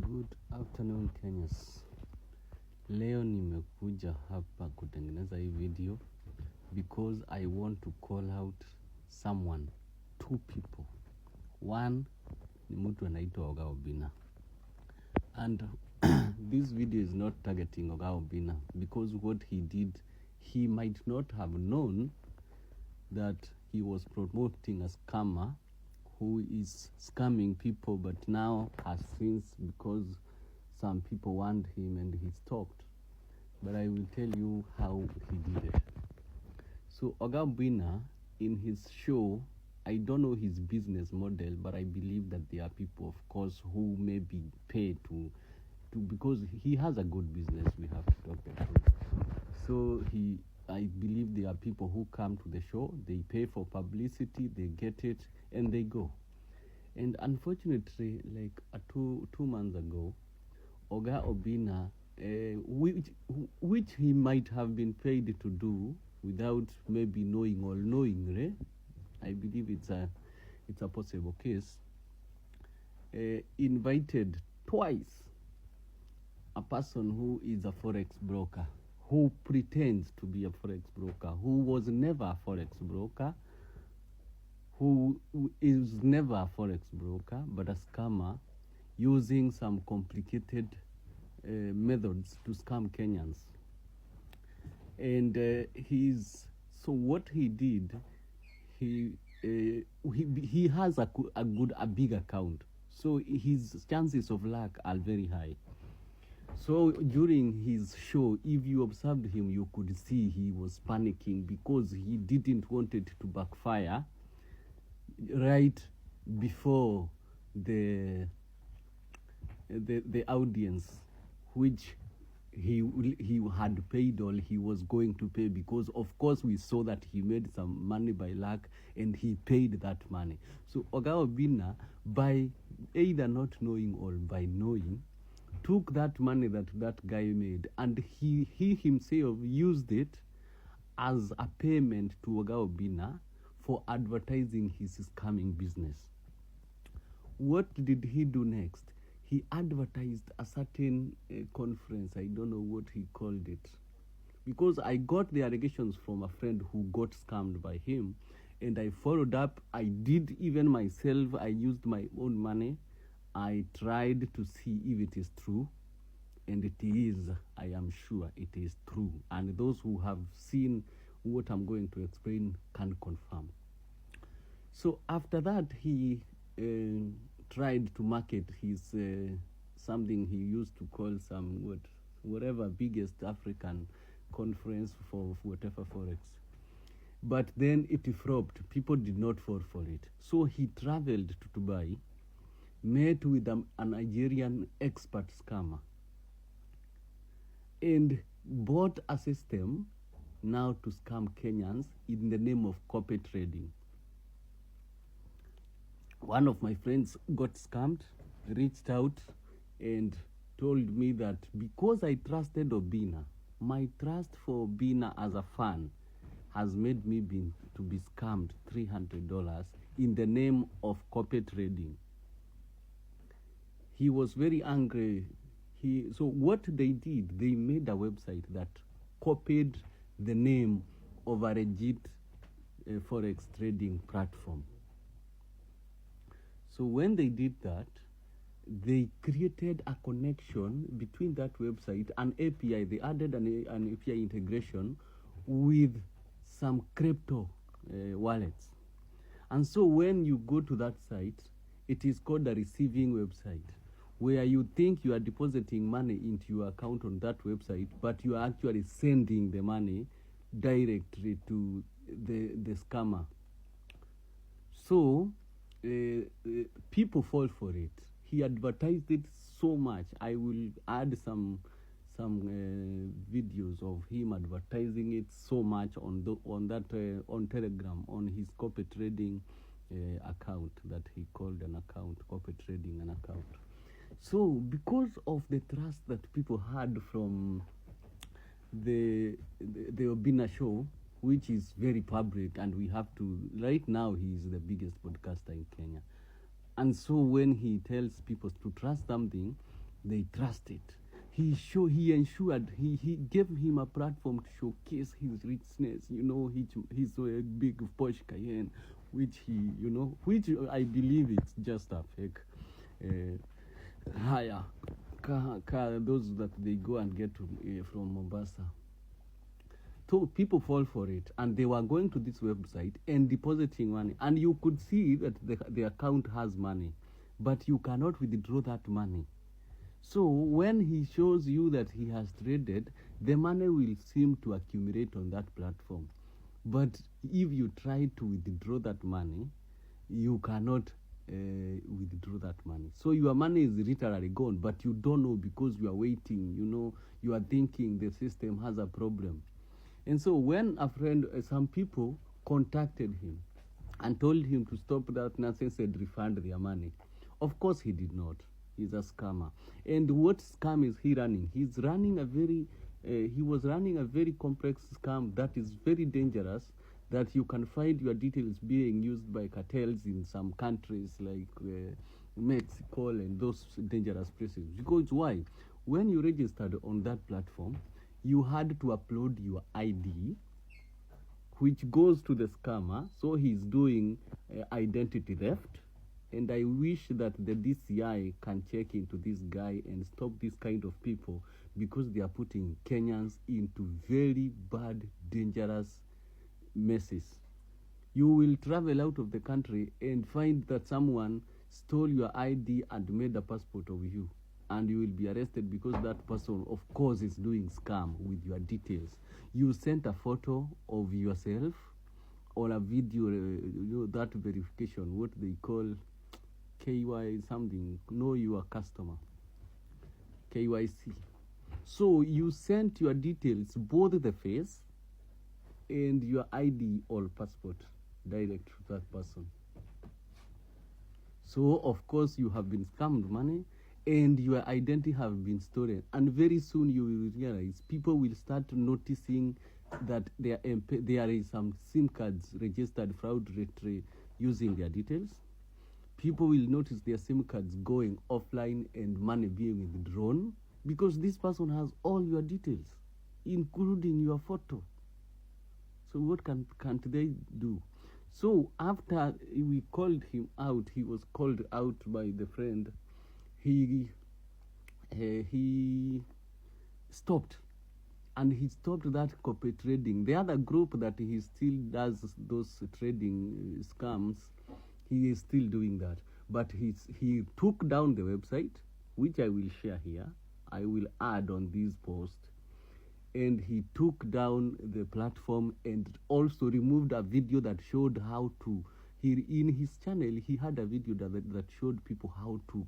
Good afternoon Kenyans. Leo nimekuja hapa kutengeneza hii video because I want to call out someone, two people. One ni mtu anaitwa Oga Obinna. And this video is not targeting Oga Obinna because what he did, he might not have known that he was promoting a scammer who is scamming people, but now has since, because some people want him and he stopped. But I will tell you how he did it. So Oga Obinna, in his show, I don't know his business model, but I believe that there are people, of course, who may be paid to because he has a good business, we have to talk the truth. So I believe there are people who come to the show, they pay for publicity, they get it, and they go. And unfortunately, like 2 months ago, Oga Obinna, which he might have been paid to do without maybe knowing or knowingly, I believe it's a possible case, invited twice a person who is a forex broker, who pretends to be a forex broker, who was never a forex broker, who is never a forex broker, but a scammer using some complicated methods to scam Kenyans. And so what he did, he has a big account, so his chances of luck are very high. So during his show, if you observed him, you could see he was panicking because he didn't want it to backfire right before the audience, which he had paid all he was going to pay, because of course we saw that he made some money by luck and he paid that money. So Oga Obinna, by either not knowing or by knowing, took that money that guy made and he himself used it as a payment to Oga Obinna for advertising his scamming business. What did he do next? He advertised a certain conference, I don't know what he called it, because I got the allegations from a friend who got scammed by him, and I followed up. I did even myself, I used my own money. I tried to see if it is true, and it is, I am sure it is true. And those who have seen what I'm going to explain can confirm. So after that, he tried to market his something he used to call some whatever biggest African conference for whatever forex. But then it flopped. People did not fall for it. So he traveled to Dubai, met with a Nigerian expert scammer, and bought a system now to scam Kenyans in the name of copy trading. One of my friends got scammed, reached out and told me that because I trusted Obinna, my trust for Obinna as a fan has made me to be scammed $300 in the name of copy trading. He was very angry. So what they did, they made a website that copied the name of a legit forex trading platform. So when they did that, they created a connection between that website and API. They added an API integration with some crypto wallets. And so when you go to that site, it is called a receiving website, where you think you are depositing money into your account on that website, but you are actually sending the money directly to the scammer. So people fall for it. He advertised it so much. I will add some videos of him advertising it so much on Telegram, on his copy trading account that he called an account, copy trading an account. So because of the trust that people had from the Obinna show, which is very public, and we have to, right now he is the biggest podcaster in Kenya. And so when he tells people to trust something, They trusted. He ensured, he gave him a platform to showcase his richness. He's a big Porsche Cayenne, which which I believe it's just a fake hire car, those that they go and get from Mombasa. So people fall for it, and they were going to this website and depositing money, and you could see that the account has money, but you cannot withdraw that money. So when he shows you that he has traded, the money will seem to accumulate on that platform. But if you try to withdraw that money, you cannot withdraw that money. So your money is literally gone, but you don't know because you are waiting. You are thinking the system has a problem. And so when some people contacted him and told him to stop that nonsense and refund their money, of course he did not. He's a scammer. And what scam is he running? He was running a very complex scam that is very dangerous, that you can find your details being used by cartels in some countries like Mexico and those dangerous places. Because why? When you registered on that platform, you had to upload your ID, which goes to the scammer. So he's doing identity theft. And I wish that the DCI can check into this guy and stop this kind of people, because they are putting Kenyans into very bad, dangerous messes. You will travel out of the country and find that someone stole your ID and made a passport of you, and you will be arrested because that person, of course, is doing scam with your details. You sent a photo of yourself or a video, that verification, what they call KY something, know your customer, KYC. So you sent your details, both the face and your ID or passport, direct to that person. So of course you have been scammed money, and your identity have been stolen. And very soon you will realize, people will start noticing that there is some SIM cards registered fraudulently using their details. People will notice their SIM cards going offline and money being withdrawn, because this person has all your details, including your photo. So what can't they do? So after we called him out, he was called out by the friend. He stopped, and he stopped that copy trading. The other group that he still does those trading scams, he is still doing that, but he took down the website, which I will share here. I will add on this post. And he took down the platform and also removed a video that showed how to. In his channel, he had a video that showed people how to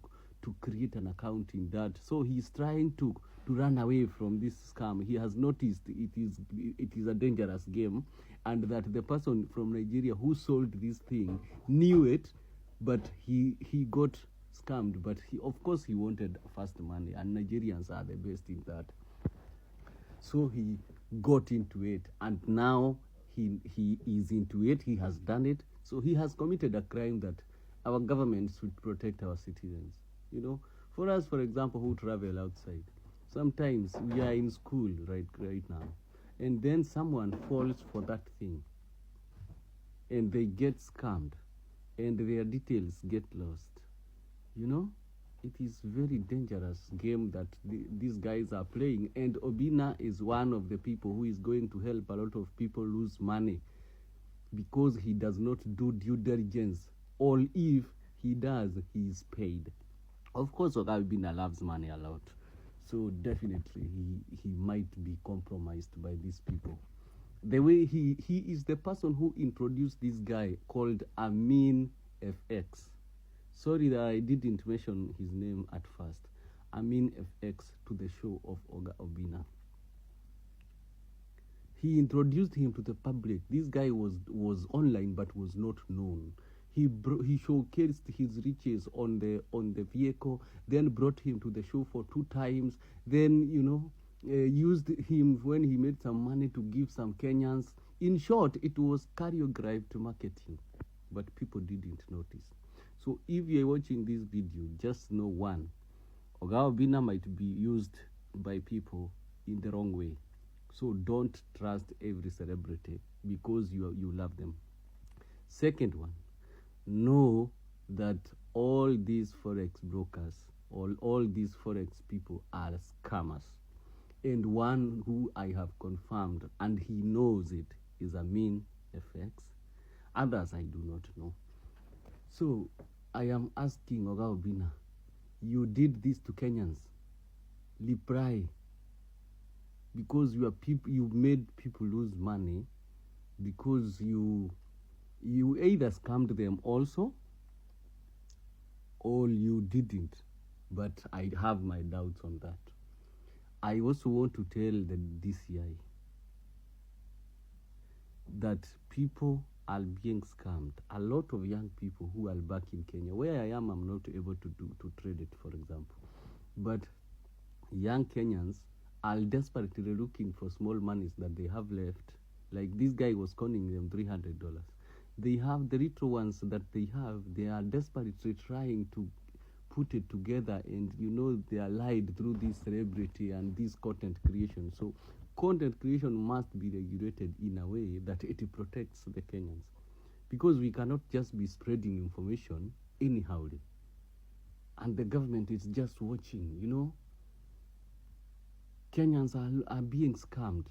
create an account in that. So he's trying to run away from this scam. He has noticed it is a dangerous game, and that the person from Nigeria who sold this thing knew it, but he got scammed. But of course he wanted fast money, and Nigerians are the best in that. So he got into it, and now he is into it. He has done it. So he has committed a crime that our government should protect our citizens. For us, for example, who travel outside, sometimes we are in school right now, and then someone falls for that thing, and they get scammed, and their details get lost. It is very dangerous game that these guys are playing, and Obinna is one of the people who is going to help a lot of people lose money, because he does not do due diligence, or if he does, he is paid. Of course, Oga Obinna loves money a lot, so definitely he might be compromised by these people. The way he is the person who introduced this guy called Amin FX. Sorry that I didn't mention his name at first. Amin FX, to the show of Oga Obinna. He introduced him to the public. This guy was online but was not known. He showcased his riches on the vehicle, then brought him to the show for 2 times, then used him when he made some money to give some Kenyans. In short, it was choreographed marketing, but people didn't notice. So if you're watching this video, just know one, Oga Obinna might be used by people in the wrong way. So don't trust every celebrity because you love them. Second one, know that all these forex brokers, all these forex people are scammers. And one who I have confirmed, and he knows it, is Amin FX. Others I do not know. So I am asking Oga Obinna, you did this to Kenyans. Reply. Because you made people lose money, because you either scammed them also, or you didn't. But I have my doubts on that. I also want to tell the DCI that people are being scammed. A lot of young people who are back in Kenya, where I am, I'm not able to trade it, for example. But young Kenyans are desperately looking for small monies that they have left. Like this guy was conning them $300. They have the little ones that they have. They are desperately trying to put it together, and they are lied through this celebrity and this content creation. So content creation must be regulated in a way that it protects the Kenyans, because we cannot just be spreading information anyhow, and the government is just watching. Kenyans are being scammed.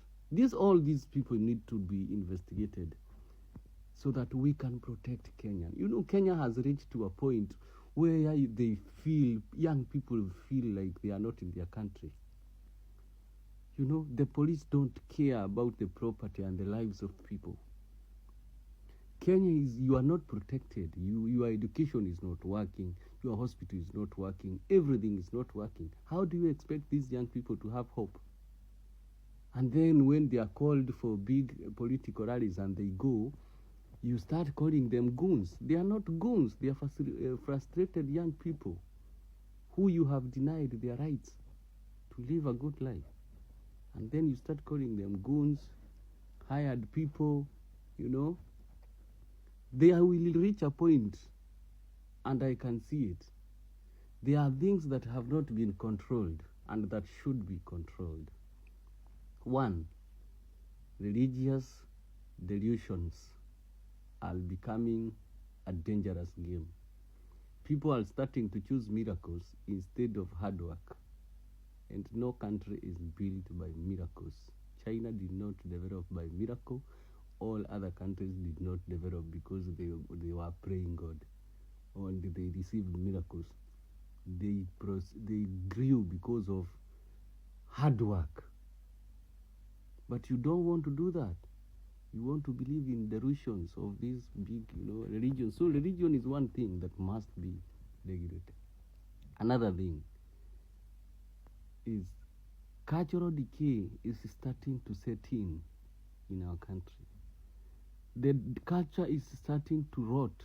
All these people need to be investigated so that we can protect Kenya. Kenya has reached to a point where young people feel like they are not in their country. The police don't care about the property and the lives of people. Kenya you are not protected. Your education is not working. Your hospital is not working. Everything is not working. How do you expect these young people to have hope? And then when they are called for big political rallies and they go, you start calling them goons. They are not goons. They are frustrated young people who you have denied their rights to live a good life. And then you start calling them goons, hired people, They will reach a point, and I can see it. There are things that have not been controlled and that should be controlled. One, religious delusions are becoming a dangerous game. People are starting to choose miracles instead of hard work. And no country is built by miracles. China did not develop by miracle. All other countries did not develop because they were praying God, or they received miracles. They grew because of hard work. But you don't want to do that. You want to believe in delusions of these big, religions. So religion is one thing that must be regulated. Another thing is cultural decay is starting to set in our country. The culture is starting to rot.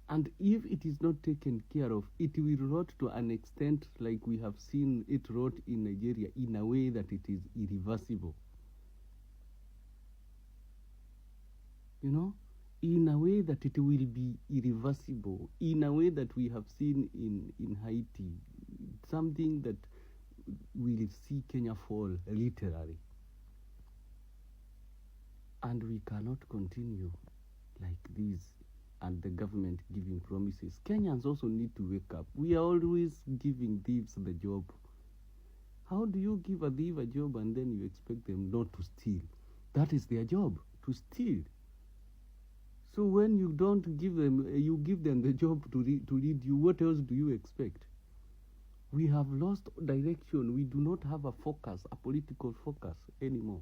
And if it is not taken care of, it will rot to an extent like we have seen it rot in Nigeria, in a way that it is irreversible. In a way that it will be irreversible, in a way that we have seen in Haiti, something that will see Kenya fall literally. And we cannot continue like this, and the government giving promises. Kenyans also need to wake up. We are always giving thieves the job. How do you give a thief a job and then you expect them not to steal? That is their job, to steal. So when you don't give them, you give them the job to lead you, what else do you expect? We have lost direction. We do not have a focus, a political focus anymore.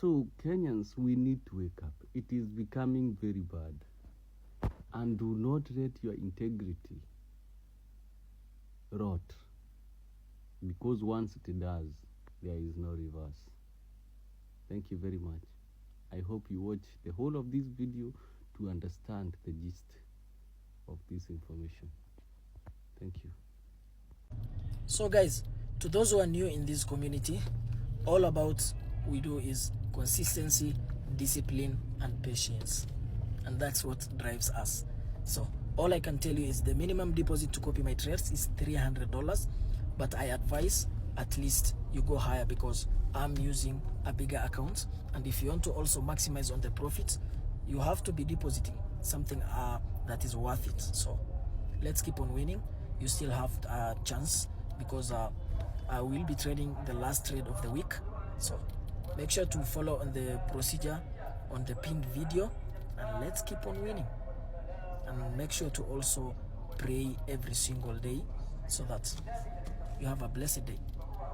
So Kenyans, we need to wake up. It is becoming very bad. And do not let your integrity rot. Because once it does, there is no reverse. Thank you very much. I hope you watch the whole of this video to understand the gist of this information. Thank you. So guys, to those who are new in this community, all about we do is consistency, discipline, and patience. And that's what drives us. So all I can tell you is the minimum deposit to copy my trades is $300, but I advise at least you go higher because I'm using a bigger account, and if you want to also maximize on the profits, you have to be depositing something that is worth it. So let's keep on winning. You still have a chance because I will be trading the last trade of the week. So make sure to follow on the procedure on the pinned video, and let's keep on winning. And make sure to also pray every single day so that you have a blessed day.